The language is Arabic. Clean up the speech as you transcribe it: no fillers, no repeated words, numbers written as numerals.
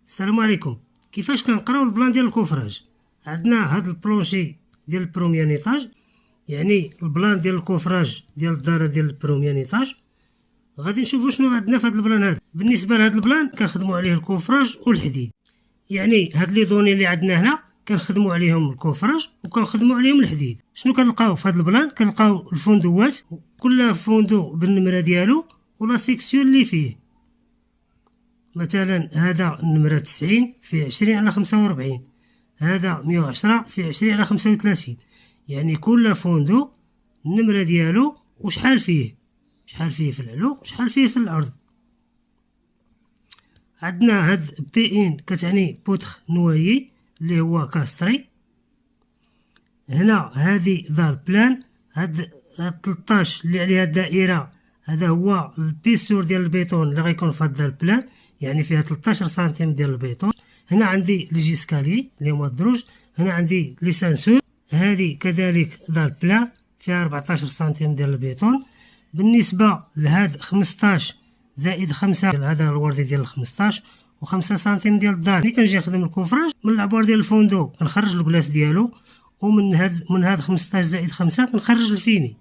السلام عليكم. كيفاش كنقراو البلان ديال الكوفراج؟ عندنا هاد البلونشي ديال البروميير نيطاج، يعني البلان ديال الكوفراج ديال الدار ديال البروميير نيطاج. غادي نشوفوا شنو عندنا في هاد البلان هذا. بالنسبه لهاد البلان كنخدموا عليه الكوفراج والحديد، يعني هاد لي دوني اللي عندنا هنا كنخدموا عليهم الكوفراج وكنخدموا عليهم الحديد. شنو كنلقاو في هاد البلان؟ كنلقاو الفندوات، كل فندق بالنمره ديالو ولا سيكسيون اللي فيه. مثلا هذا النمرة 90 فيه 20 على 45، هذا 110 فيه 20 على 35، يعني كل فندق النمرة ديالو وشحال فيه، شحال فيه في العلو وشحال فيه في الأرض. عندنا هاد بي ان كتعني بوتخ نوايي اللي هو كاستري. هنا هذه دار بلان، هاد 13 اللي عليها الدائرة هذا هو البيسور ديال البيطون اللي غيكون في هاد دار بلان، يعني فيها 13 سنتيم ديال البيطون. هنا عندي لي جيسكالي اللي هما الدروج، هنا عندي لي سانسور. هذه كذلك دار بلان فيها 14 سنتيم ديال البيطون. بالنسبة لهاد 15 زائد 5 ديال هذا الوردي ديال 15 و5 سنتيم ديال الدار. ملي كنجي نخدم الكوفراج من العبار ديال الفندق كنخرج الكلاس ديالو، ومن هاد 15 زائد 5 كنخرج الفيني.